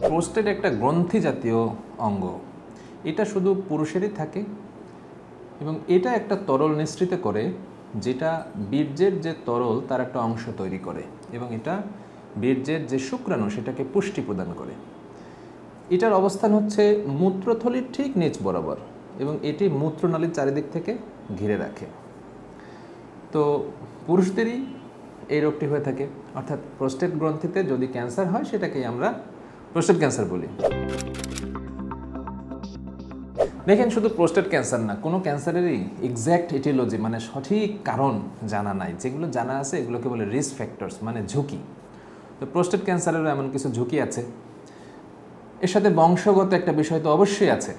Prostate একটা গ্রন্থি জাতীয় অঙ্গ। এটা শুধু পুরুষেরই থাকে এবং এটা একটা তরল নিঃসৃত করে, যেটা বীর্যের যে তরল তার একটা অংশ তৈরি করে এবং এটা বীর্যের যে শুক্রাণু সেটাকে পুষ্টি প্রদান করে। এটার অবস্থান হচ্ছে মূত্রথলির ঠিক নিচ বরাবর এবং এটি মূত্রনালীর চারিদিক থেকে ঘিরে রাখে। তো পুরুষদেরই এই রোগটি হয়ে থাকে, অর্থাৎ প্রোস্টেট গ্রন্থিতে যদি ক্যান্সার হয় সেটাকেই আমরা প্রোস্টেট ক্যান্সার বলি। দেখেন, শুধু প্রোস্টেট ক্যান্সার না, কোনো ক্যান্সারেরই এক্স্যাক্ট এটিওলজি মানে সঠিক কারণ জানা নাই। যেগুলো জানা আছে এগুলোকে বলে রিস্ক ফ্যাক্টরস, মানে ঝুঁকি। তো প্রোস্টেট ক্যান্সারেরও এমন কিছু ঝুঁকি আছে। এর সাথে বংশগত একটা বিষয় তো অবশ্যই আছে।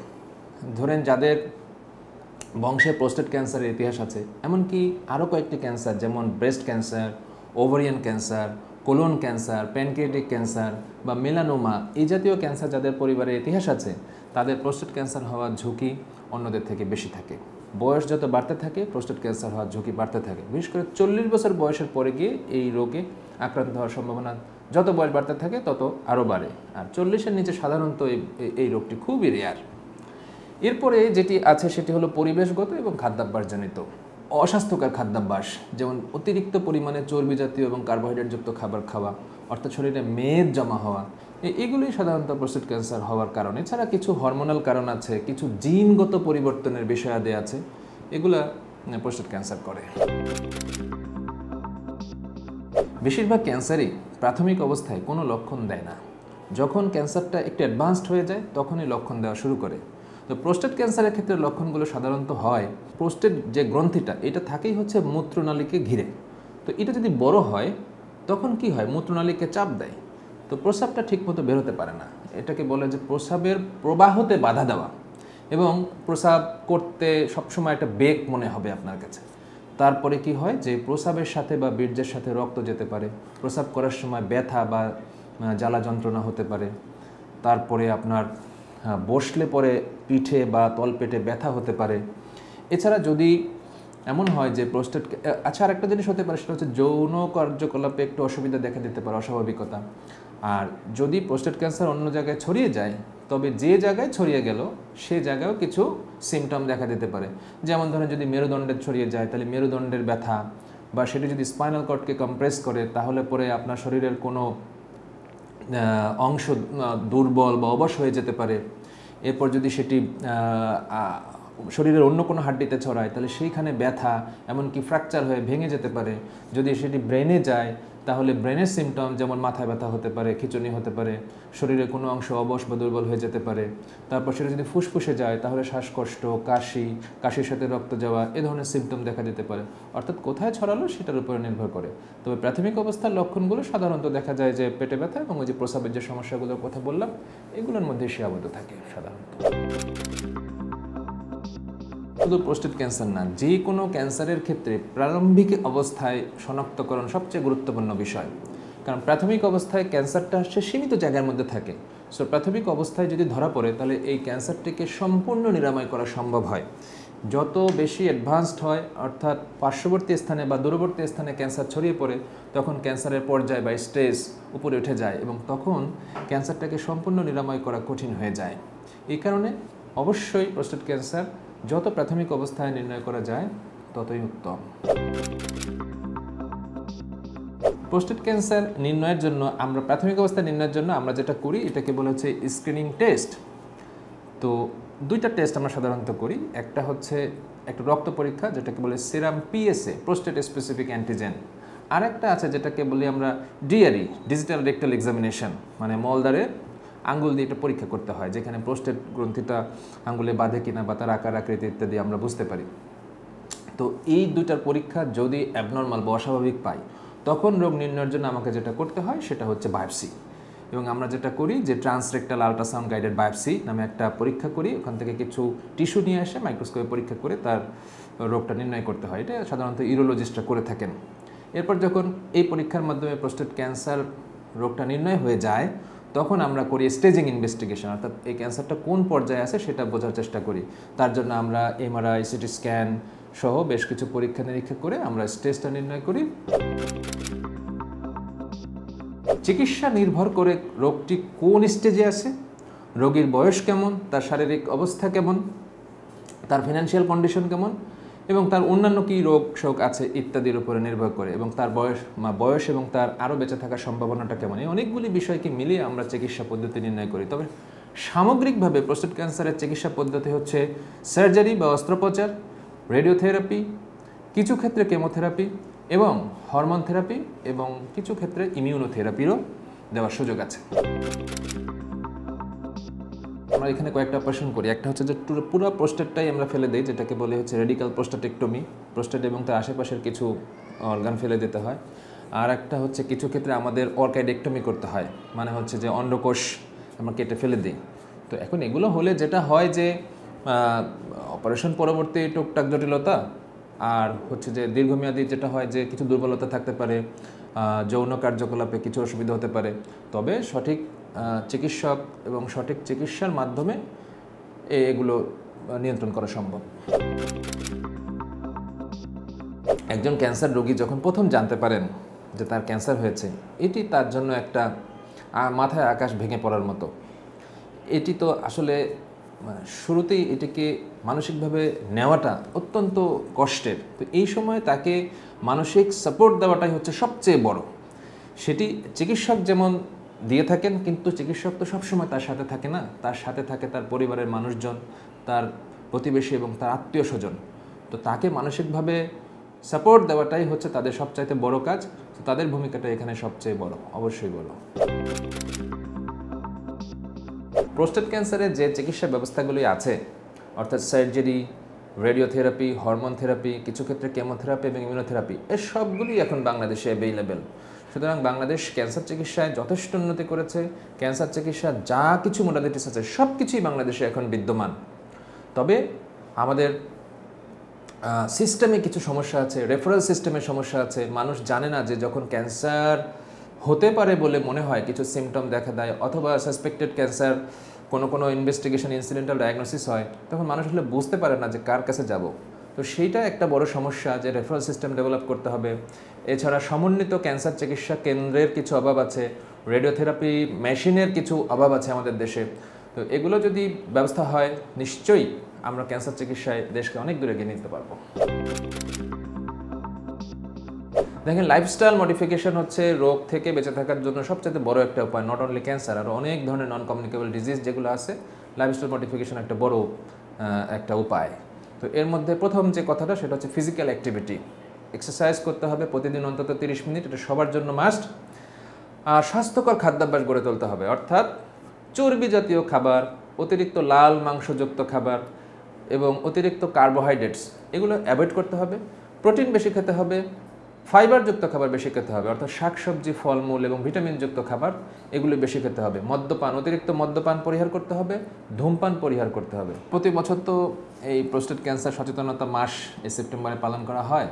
ধরেন যাদের বংশে প্রোস্টেট ক্যান্সারের ইতিহাস আছে, এমনকি আরও কয়েকটি ক্যান্সার যেমন breast cancer, ovarian cancer, colon cancer, pancreatic cancer বা মেলানোমা, এই জাতীয় ক্যান্সার যাদের পরিবারে ইতিহাস আছে তাদের প্রোস্টেট ক্যান্সার হওয়ার ঝুঁকি অন্যদের থেকে বেশি থাকে। বয়স যত বাড়তে থাকে প্রোস্টেট ক্যান্সার হওয়ার ঝুঁকি বাড়তে থাকে। বিশেষ করে 40 বছর বয়সের পরে গিয়ে এই রোগে আক্রান্ত হওয়ার সম্ভাবনা যত বয়স বাড়তে থাকে তত আরও বাড়ে। আর 40-এর নিচে সাধারণত এই রোগটি খুবই রেয়ার। এরপরে যেটি আছে সেটি হলো পরিবেশগত এবং খাদ্যাভ্যাসজনিত। অস্বাস্থ্যকর খাদ্যাভ্যাস, যেমন অতিরিক্ত পরিমাণে চর্বি জাতীয় এবং কার্বোহাইড্রেটযুক্ত খাবার খাওয়া, অর্থাৎ শরীরে মেদ জমা হওয়া, এগুলোই সাধারণত প্রোস্টেট ক্যান্সার হওয়ার কারণ। এছাড়া কিছু হরমোনাল কারণ আছে, কিছু জিনগত পরিবর্তনের বিষয়াদি আছে, এগুলা প্রোস্টেট ক্যান্সার করে। বেশিরভাগ ক্যান্সারই প্রাথমিক অবস্থায় কোনো লক্ষণ দেয় না। যখন ক্যান্সারটা একটু অ্যাডভান্সড হয়ে যায় তখনই লক্ষণ দেওয়া শুরু করে। তো প্রোস্টেট ক্যান্সারের ক্ষেত্রে লক্ষণগুলো সাধারণত হয়, প্রোস্টেট যে গ্রন্থিটা এটা থাকেই হচ্ছে মূত্রনালীকে ঘিরে। তো এটা যদি বড় হয় তখন কি হয়, মূত্রনালীকে চাপ দেয়, তো প্রস্রাবটা ঠিকমতো বেরোতে পারে না। এটাকে বলে যে প্রস্রাবের প্রবাহতে বাধা দেওয়া, এবং প্রস্রাব করতে সবসময় একটা বেগ মনে হবে আপনার কাছে। তারপরে কি হয় যে প্রস্রাবের সাথে বা বীর্যের সাথে রক্ত যেতে পারে, প্রস্রাব করার সময় ব্যথা বা জ্বালা যন্ত্রণা হতে পারে, তারপরে আপনার বসলে পরে পিঠে বা তলপেটে ব্যথা হতে পারে। এছাড়া যদি এমন হয় যে প্রোস্টেট আর একটা জিনিস হতে পারে সেটা হচ্ছে যৌন কার্যকলাপে একটু অসুবিধা দেখা দিতে পারে, অস্বাভাবিকতা। আর যদি প্রোস্টেট ক্যান্সার অন্য জায়গায় ছড়িয়ে যায় তবে যে জায়গায় ছড়িয়ে গেল সে জায়গায়ও কিছু সিমটম দেখা দিতে পারে। যেমন ধরেন যদি মেরুদণ্ডে ছড়িয়ে যায় তাহলে মেরুদণ্ডের ব্যথা, বা সেটি যদি স্পাইনাল কর্ডকে কম্প্রেস করে তাহলে পরে আপনার শরীরের কোনো অংশ দুর্বল বা অবশ হয়ে যেতে পারে। এরপর যদি সেটি শরীরের অন্য কোনো হাড্ডিতে ছড়ায় তাহলে সেইখানে ব্যথা, এমনকি ফ্র্যাকচার হয়ে ভেঙে যেতে পারে। যদি সেটি ব্রেনে যায় তাহলে ব্রেনের সিমটম যেমন মাথায় ব্যথা হতে পারে, খিঁচুনি হতে পারে, শরীরের কোনো অংশ অবশ বা দুর্বল হয়ে যেতে পারে। তারপর সেটা যদি ফুসফুসে যায় তাহলে শ্বাসকষ্ট, কাশির সাথে রক্ত যাওয়া, এ ধরনের সিমটম দেখা দিতে পারে। অর্থাৎ কোথায় ছড়ালো সেটার উপরে নির্ভর করে। তবে প্রাথমিক অবস্থার লক্ষণগুলো সাধারণত দেখা যায় যে পেটে ব্যথা এবং ওই যে প্রস্রাবের যে সমস্যাগুলোর কথা বললাম এগুলোর মধ্যে সীমাবদ্ধ থাকে সাধারণত। শুধু প্রোস্টেট ক্যান্সার না, যে কোনো ক্যান্সারের ক্ষেত্রে প্রারম্ভিক অবস্থায় শনাক্তকরণ সবচেয়ে গুরুত্বপূর্ণ বিষয়। কারণ প্রাথমিক অবস্থায় ক্যান্সারটা হচ্ছে সীমিত জায়গার মধ্যে থাকে। সো প্রাথমিক অবস্থায় যদি ধরা পড়ে তাহলে এই ক্যান্সারটিকে সম্পূর্ণ নিরাময় করা সম্ভব হয়। যত বেশি অ্যাডভান্সড হয়, অর্থাৎ পার্শ্ববর্তী স্থানে বা দূরবর্তী স্থানে ক্যান্সার ছড়িয়ে পড়ে, তখন ক্যান্সারের পর্যায় বা স্টেজ উপরে উঠে যায় এবং তখন ক্যান্সারটাকে সম্পূর্ণ নিরাময় করা কঠিন হয়ে যায়। এই কারণে অবশ্যই প্রোস্টেট ক্যান্সার যত প্রাথমিক অবস্থায় নির্ণয় করা যায় ততই উত্তম। প্রোস্টেট ক্যান্সার নির্ণয়ের জন্য আমরা প্রাথমিক অবস্থায় নির্ণয়ের জন্য আমরা যেটা করি এটাকে বলা হচ্ছে স্ক্রিনিং টেস্ট। তো দুইটা টেস্ট আমরা সাধারণত করি। একটা হচ্ছে একটা রক্ত পরীক্ষা যেটাকে বলে সেরাম পিএসএ, প্রোস্টেট স্পেসিফিক অ্যান্টিজেন। আর একটা আছে যেটাকে বলি আমরা ডিআরই, ডিজিটাল রেক্টাল এক্সামিনেশন, মানে মলদ্বারে আঙ্গুল দিয়ে এটা পরীক্ষা করতে হয়, যেখানে প্রোস্টেট গ্রন্থিটা আঙ্গুলে বাঁধে কিনা বা তার আকার আকৃতি ইত্যাদি আমরা বুঝতে পারি। তো এই দুইটার পরীক্ষা যদি অ্যাবনর্মাল বা অস্বাভাবিক পাই তখন রোগ নির্ণয়ের জন্য আমাকে যেটা করতে হয় সেটা হচ্ছে বায়োপসি। এবং আমরা যেটা করি যে ট্রান্সরেক্টাল আল্ট্রাসাউন্ড গাইডেড বায়োপসি নামে একটা পরীক্ষা করি। ওখান থেকে কিছু টিস্যু নিয়ে এসে মাইক্রোস্কোপে পরীক্ষা করে তার রোগটা নির্ণয় করতে হয়। এটা সাধারণত ইউরোলজিস্টরা করে থাকেন। এরপর যখন এই পরীক্ষার মাধ্যমে প্রোস্টেট ক্যান্সার রোগটা নির্ণয় হয়ে যায় তখন আমরা করি স্টেজিং ইনভেস্টিগেশন, অর্থাৎ এই ক্যান্সারটা কোন পর্যায়ে আছে সেটা বোঝার চেষ্টা করি। তার জন্য আমরা এমআরআই, সিটি স্ক্যান সহ বেশ কিছু পরীক্ষা নিরীক্ষা করে আমরা স্টেজটা নির্ণয় করি। চিকিৎসা নির্ভর করে রোগটি কোন স্টেজে আছে, রোগীর বয়স কেমন, তার শারীরিক অবস্থা কেমন, তার ফিনান্সিয়াল কন্ডিশন কেমন এবং তার অন্যান্য কী রোগ শোক আছে ইত্যাদির উপরে নির্ভর করে, এবং তার বয়স এবং তার আরও বেঁচে থাকার সম্ভাবনাটা কেমন, এই অনেকগুলি বিষয়কে মিলিয়ে আমরা চিকিৎসা পদ্ধতি নির্ণয় করি। তবে সামগ্রিকভাবে প্রোস্টেট ক্যান্সারের চিকিৎসা পদ্ধতি হচ্ছে সার্জারি বা অস্ত্রোপচার, রেডিওথেরাপি, কিছু ক্ষেত্রে কেমোথেরাপি এবং হরমোন থেরাপি এবং কিছু ক্ষেত্রে ইমিউনোথেরাপিরও দেওয়ার সুযোগ আছে। আমরা এখানে কয়েকটা অপারেশন করি। একটা হচ্ছে যে পুরো প্রোস্টেটটাই আমরা ফেলে দিই, যেটাকে বলে হচ্ছে রেডিক্যাল প্রোস্টেটেক্টমি, প্রোস্টেট এবং তার আশেপাশের কিছু অর্গান ফেলে দিতে হয়। আর একটা হচ্ছে কিছু ক্ষেত্রে আমাদের অর্কাইডেক্টমি করতে হয়, মানে হচ্ছে যে অন্ডকোষ আমরা কেটে ফেলে দিই। তো এখন এগুলো হলে যেটা হয় যে অপারেশন পরবর্তী টুকটাক জটিলতা, আর হচ্ছে যে দীর্ঘমেয়াদী যেটা হয় যে কিছু দুর্বলতা থাকতে পারে, যৌন কার্যকলাপে কিছু অসুবিধা হতে পারে। তবে সঠিক চিকিৎসক এবং সঠিক চিকিৎসার মাধ্যমে এগুলো নিয়ন্ত্রণ করা সম্ভব। একজন ক্যান্সার রোগী যখন প্রথম জানতে পারেন যে তার ক্যান্সার হয়েছে, এটি তার জন্য একটা মাথায় আকাশ ভেঙে পড়ার মতো। এটি তো আসলে শুরুতেই এটিকে মানসিকভাবে নেওয়াটা অত্যন্ত কষ্টের। তো এই সময় তাকে মানসিক সাপোর্ট দেওয়াটাই হচ্ছে সবচেয়ে বড়। সেটি চিকিৎসক যেমন দিয়ে থাকেন, কিন্তু চিকিৎসক তো সবসময় তার সাথে থাকে না, তার সাথে থাকে তার পরিবারের মানুষজন, তার প্রতিবেশী এবং তার আত্মীয় স্বজন। তো তাকে মানসিকভাবে সাপোর্ট দেওয়াটাই হচ্ছে তাদের সবচাইতে বড় কাজ। তো তাদের ভূমিকাটা এখানে সবচেয়ে বড়, অবশ্যই বড়। প্রোস্টেট ক্যান্সারের যে চিকিৎসা ব্যবস্থাগুলি আছে, অর্থাৎ সার্জারি, রেডিওথেরাপি, হরমোন থেরাপি, কিছু ক্ষেত্রে কেমোথেরাপি এবং ইমিউনোথেরাপি, এর সবগুলি এখন বাংলাদেশে অ্যাভেইলেবল। সুতরাং বাংলাদেশ ক্যান্সার চিকিৎসায় যথেষ্ট উন্নতি করেছে। ক্যান্সার চিকিৎসার যা কিছু মোডালিটিস আছে সব কিছুই বাংলাদেশে এখন বিদ্যমান। তবে আমাদের সিস্টেমে কিছু সমস্যা আছে, রেফারেল সিস্টেমে সমস্যা আছে। মানুষ জানে না যে যখন ক্যান্সার হতে পারে বলে মনে হয়, কিছু সিমটম দেখা দেয় অথবা সাসপেক্টেড ক্যান্সার, কোনো ইনভেস্টিগেশন ইনসিডেন্টাল ডায়াগনোসিস হয়, তখন মানুষ আসলে বুঝতে পারে না যে কার কাছে যাব। তো সেইটা একটা বড় সমস্যা, যে রেফারেল সিস্টেম ডেভেলপ করতে হবে। এছাড়া সমন্বিত ক্যান্সার চিকিৎসা কেন্দ্রের কিছু অভাব আছে, রেডিওথেরাপি মেশিনের কিছু অভাব আছে আমাদের দেশে। তো এগুলো যদি ব্যবস্থা হয়, নিশ্চয়ই আমরা ক্যান্সার চিকিৎসায় দেশকে অনেক দূরে এগিয়ে নিতে পারবো। দেখেন, লাইফস্টাইল মডিফিকেশন হচ্ছে রোগ থেকে বেঁচে থাকার জন্য সবচেয়ে বড় একটা উপায়। নট অনলি ক্যান্সার, আর অনেক ধরনের নন কমিউনিকেবল ডিজিজ যেগুলো আছে, লাইফস্টাইল মডিফিকেশন একটা বড় একটা উপায়। তো এর মধ্যে প্রথম যে কথাটা, সেটা হচ্ছে ফিজিক্যাল অ্যাক্টিভিটি। এক্সারসাইজ করতে হবে প্রতিদিন অন্তত 30 মিনিট, এটা সবার জন্য মাস্ট। আর স্বাস্থ্যকর খাদ্যাভ্যাস গড়ে তুলতে হবে, অর্থাৎ চর্বি জাতীয় খাবার, অতিরিক্ত লাল মাংসযুক্ত খাবার এবং অতিরিক্ত কার্বোহাইড্রেটস এগুলো অ্যাভয়েড করতে হবে। প্রোটিন বেশি খেতে হবে, ফাইবারযুক্ত খাবার বেশি খেতে হবে, অর্থাৎ শাকসবজি, ফলমূল এবং ভিটামিনযুক্ত খাবার এগুলো বেশি খেতে হবে। অতিরিক্ত মদ্যপান পরিহার করতে হবে, ধূমপান পরিহার করতে হবে। প্রতি বছর তো এই প্রোস্টেট ক্যান্সার সচেতনতা মাস এই সেপ্টেম্বরে পালন করা হয়,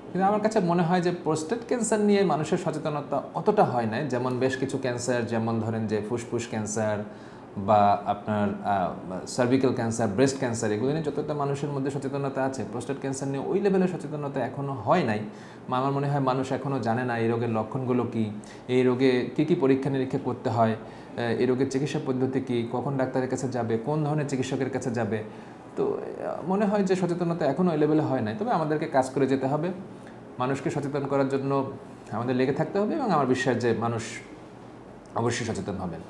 কিন্তু আমার কাছে মনে হয় যে প্রোস্টেট ক্যান্সার নিয়ে মানুষের সচেতনতা অতটা হয় না। যেমন বেশ কিছু ক্যান্সার, যেমন ধরেন যে ফুসফুস ক্যান্সার বা আপনার সার্ভিক্যাল ক্যান্সার, ব্রেস্ট ক্যান্সার, এগুলো নিয়ে যতটা মানুষের মধ্যে সচেতনতা আছে, প্রোস্টেট ক্যান্সার নিয়ে ওই লেভেলের সচেতনতা এখনও হয় নাই। আমার মনে হয় মানুষ এখনও জানে না এই রোগের লক্ষণগুলো কী, এই রোগে কী কী পরীক্ষা নিরীক্ষা করতে হয়, এই রোগের চিকিৎসা পদ্ধতি কী, কখন ডাক্তারের কাছে যাবে, কোন ধরনের চিকিৎসকের কাছে যাবে। তো মনে হয় যে সচেতনতা এখনও ওই লেভেলে হয় নাই। তবে আমাদেরকে কাজ করে যেতে হবে, মানুষকে সচেতন করার জন্য আমাদের লেগে থাকতে হবে, এবং আমার বিশ্বাস যে মানুষ অবশ্যই সচেতন হবেন।